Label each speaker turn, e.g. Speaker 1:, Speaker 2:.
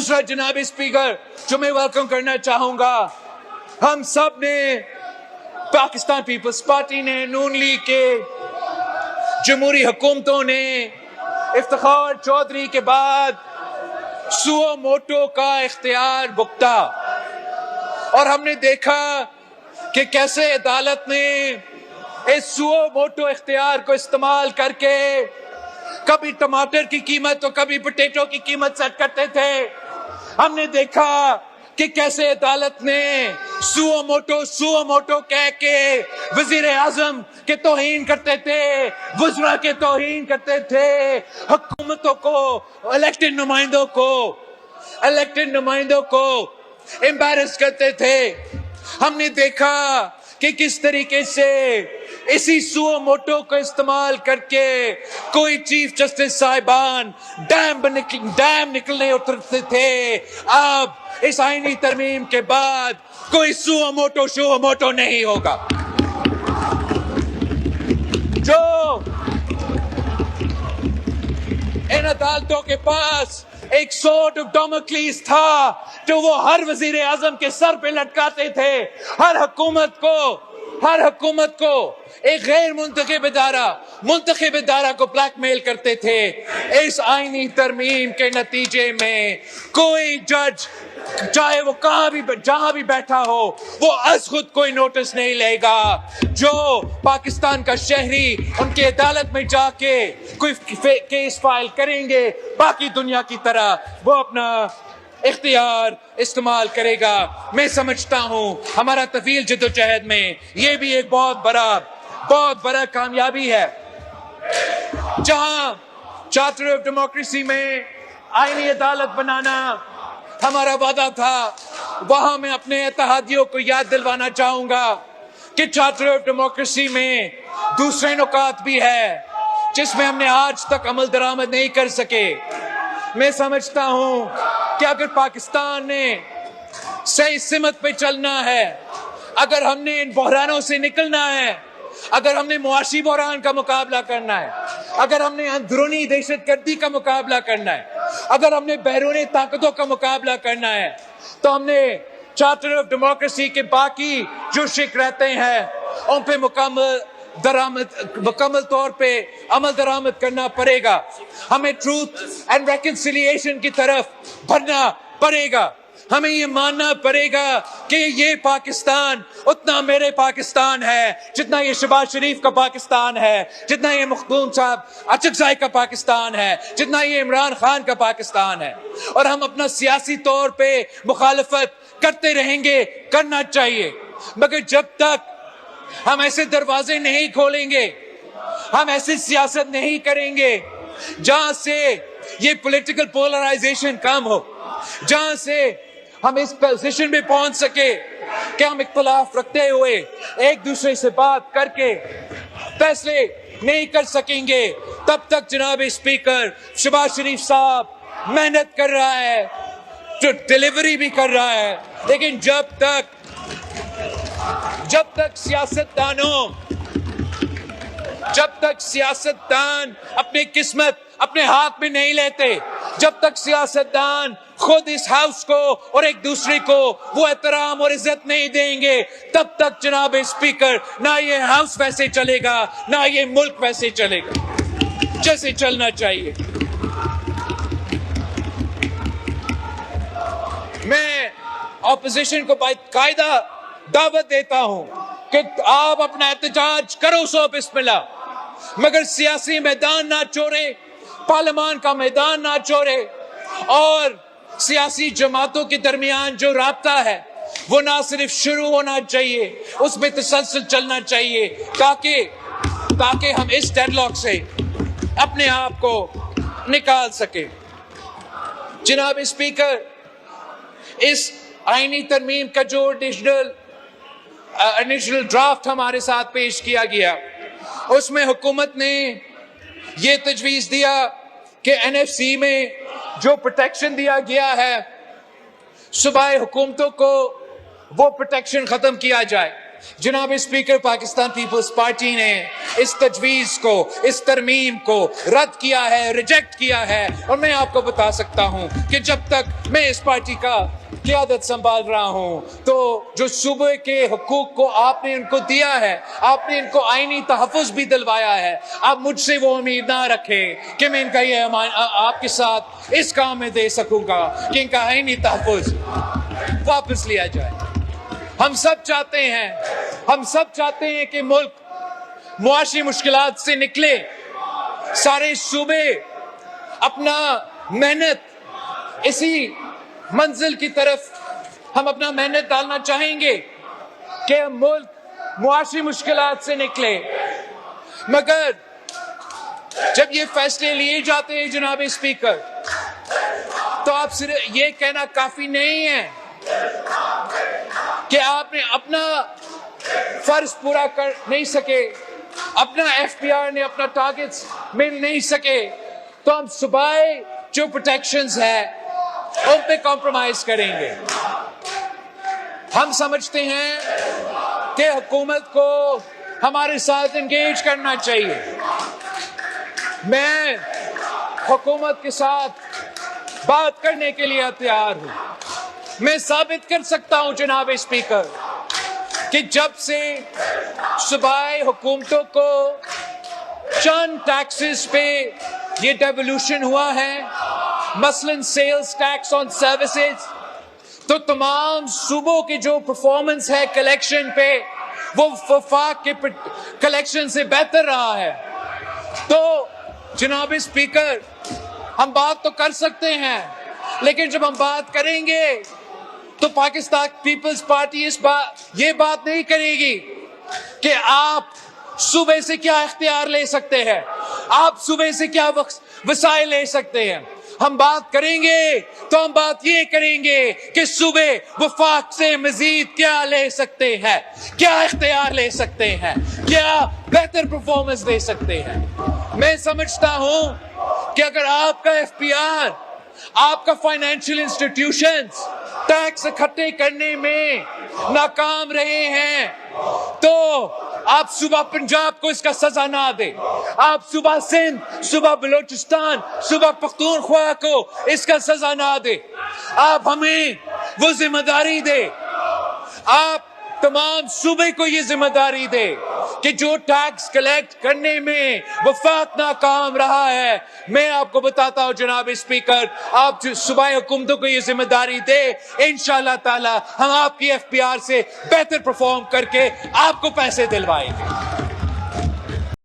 Speaker 1: دوسرا جناب اسپیکر جو میں ویلکم کرنا چاہوں گا، ہم سب نے پاکستان پیپلز پارٹی نے، نون لیگ کے، جمہوری حکومتوں نے افتخار چودھری کے بعد سو موٹو کا اختیار بکتا، اور ہم نے دیکھا کہ کیسے عدالت نے اس سو موٹو اختیار کو استعمال کر کے کبھی ٹماٹر کی قیمت تو کبھی پوٹیٹو کی قیمت سیٹ کرتے تھے۔ ہم نے دیکھا کہ کیسے عدالت نے سو موٹو کہہ کے وزیر اعظم کے توہین کرتے تھے، وزراء کے توہین کرتے تھے، حکومتوں کو، الیکٹڈ نمائندوں کو امبیرس کرتے تھے۔ ہم نے دیکھا کہ کس طریقے سے اسی سو موٹو کو استعمال کر کے کوئی چیف جسٹس صاحبان ڈیم نکلنے اترتے تھے۔ اب اس آئینی ترمیم کے بعد کوئی سو موٹو نہیں ہوگا۔ جو ان عدالتوں کے پاس ایک سورڈ آف ڈیموکلیس تھا جو وہ ہر وزیر اعظم کے سر پہ لٹکاتے تھے، ہر حکومت کو ایک غیر منتخب ادارہ کو بلیک میل کرتے تھے۔ اس آئینی ترمیم کے نتیجے میں کوئی جج چاہے وہ جہاں بھی بیٹھا ہو وہ از خود کوئی نوٹس نہیں لے گا۔ جو پاکستان کا شہری ان کی عدالت میں جا کے کوئی کیس فائل کریں گے، باقی دنیا کی طرح وہ اپنا اختیار استعمال کرے گا۔ میں سمجھتا ہوں ہمارا طویل جدوجہد میں یہ بھی ایک بہت بڑا کامیابی ہے۔ جہاں چارٹر آف ڈیموکریسی میں آئینی عدالت بنانا ہمارا وعدہ تھا، وہاں میں اپنے اتحادیوں کو یاد دلوانا چاہوں گا کہ چارٹر آف ڈیموکریسی میں دوسرے نکات بھی ہے جس میں ہم نے آج تک عمل درآمد نہیں کر سکے۔ میں سمجھتا ہوں کہ اگر پاکستان نے صحیح سمت پہ چلنا ہے، اگر ہم نے ان بحرانوں سے نکلنا ہے، اگر ہم نے معاشی بحران کا مقابلہ کرنا ہے، اگر ہم نے اندرونی دہشت گردی کا مقابلہ کرنا ہے، اگر ہم نے بیرونی طاقتوں کا مقابلہ کرنا ہے، تو ہم نے چارٹر آف ڈیموکریسی کے باقی جو شق رہتے ہیں ان پہ مکمل طور پہ عمل درآمد کرنا پڑے گا۔ ہمیں ٹروتھ اینڈ ریکنسیلیشن کی طرف بڑھنا پڑے گا۔ ہمیں یہ ماننا پڑے گا کہ یہ پاکستان اتنا میرے پاکستان ہے جتنا یہ شہباز شریف کا پاکستان ہے، جتنا یہ مخدوم صاحب اچکزئی کا پاکستان ہے، جتنا یہ عمران خان کا پاکستان ہے۔ اور ہم اپنا سیاسی طور پہ مخالفت کرتے رہیں گے، کرنا چاہیے، مگر جب تک ہم ایسے دروازے نہیں کھولیں گے، ہم ایسی سیاست نہیں کریں گے جہاں سے یہ پولیٹیکل پولرائزیشن کم ہو، جہاں سے ہم اس پوزیشن پہ پہنچ سکے کہ ہم اختلاف رکھتے ہوئے ایک دوسرے سے بات کر کے فیصلے نہیں کر سکیں گے، تب تک جناب اسپیکر شہباز شریف صاحب محنت کر رہا ہے، جو ڈیلیوری بھی کر رہا ہے، لیکن جب تک سیاستدان اپنی قسمت اپنے ہاتھ میں نہیں لیتے، جب تک سیاستدان خود اس ہاؤس کو اور ایک دوسرے کو وہ احترام اور عزت نہیں دیں گے، تب تک جناب اسپیکر نہ یہ ہاؤس ویسے چلے گا، نہ یہ ملک ویسے چلے گا جیسے چلنا چاہیے۔ میں اپوزیشن کو باقاعدہ دعوت دیتا ہوں کہ آپ اپنا احتجاج کرو، سو بسم اللہ، مگر سیاسی میدان نہ چھوڑے، پارلیمان کا میدان نہ چھوڑے، اور سیاسی جماعتوں کے درمیان جو رابطہ ہے وہ نہ صرف شروع ہونا چاہیے، اس میں تسلسل چلنا چاہیے، تاکہ ہم اس ڈیڈ لاک سے اپنے آپ کو نکال سکیں۔ جناب اسپیکر، اس آئینی ترمیم کا جو انیشل ڈرافٹ ہمارے ساتھ پیش کیا گیا، اس میں حکومت نے یہ تجویز دیا کہ این ایف سی میں جو پروٹیکشن دیا گیا ہے صوبائی حکومتوں کو، وہ پروٹیکشن ختم کیا جائے۔ جناب اسپیکر پاکستان پیپلز پارٹی نے اس تجویز کو اس ترمیم کو رد کیا ہے ریجیکٹ کیا ہے اور میں آپ کو بتا سکتا ہوں کہ جب تک میں اس پارٹی کا قیادت سنبھال رہا ہوں تو جو صوبے کے حقوق کو آپ نے ان کو دیا ہے آپ نے ان کو آئینی تحفظ بھی دلوایا ہے آپ مجھ سے وہ امید نہ رکھیں کہ میں ان کا یہ آپ کے ساتھ اس کام میں دے سکوں گا کہ ان کا آئینی تحفظ واپس لیا جائے ہم سب چاہتے ہیں کہ ملک معاشی مشکلات سے نکلے سارے صوبے اپنا محنت اسی منزل کی طرف ہم اپنا محنت ڈالنا چاہیں گے کہ ملک معاشی مشکلات سے نکلے مگر جب یہ فیصلے لیے جاتے ہیں جناب اسپیکر تو آپ صرف یہ کہنا کافی نہیں ہے کہ آپ نے اپنا فرض پورا کر نہیں سکے اپنا ایف پی آر نے اپنا ٹارگٹس مل نہیں سکے تو ہم صوبائی جو پروٹیکشنز ہیں ان پہ کمپرومائز کریں گے ہم سمجھتے ہیں کہ حکومت کو ہمارے ساتھ انگیج کرنا چاہیے میں حکومت کے ساتھ بات کرنے کے لیے تیار ہوں میں ثابت کر سکتا ہوں جناب اسپیکر کہ جب سے صوبائی حکومتوں کو چند ٹیکسز پہ یہ ڈیولیوشن ہوا ہے مثلاً سیلز ٹیکس آن سروسز تو تمام صوبوں کی جو پرفارمنس ہے کلیکشن پہ وہ وفاق کے کلیکشن سے بہتر رہا ہے تو جناب اسپیکر ہم بات تو کر سکتے ہیں لیکن جب ہم بات کریں گے تو پاکستان پیپلز پارٹی یہ بات نہیں کرے گی کہ آپ صوبے سے کیا اختیار لے سکتے ہیں آپ صوبے سے کیا وسائل لے سکتے ہیں ہم بات کریں گے تو ہم بات یہ کریں گے کہ صوبے وفاق سے مزید کیا لے سکتے ہیں کیا اختیار لے سکتے ہیں کیا بہتر پرفارمنس دے سکتے ہیں میں سمجھتا ہوں کہ اگر آپ کا ایف پی آر آپ کا فائنینشیل انسٹیٹیوشنز ٹیکس اکٹھے کرنے میں ناکام رہے ہیں تو آپ صوبہ پنجاب کو اس کا سزا نہ دیں آپ صوبہ سندھ صوبہ بلوچستان صوبہ پختونخوا کو اس کا سزا نہ دیں آپ ہمیں وہ ذمہ داری دیں آپ تمام صوبے کو یہ ذمہ داری دے کہ جو ٹیکس کلیکٹ کرنے میں وفاق ناکام رہا ہے میں آپ کو بتاتا ہوں جناب اسپیکر آپ صوبائی حکومتوں کو یہ ذمہ داری دے انشاءاللہ تعالی ہم آپ کی ایف پی آر سے بہتر پرفارم کر کے آپ کو پیسے دلوائیں گے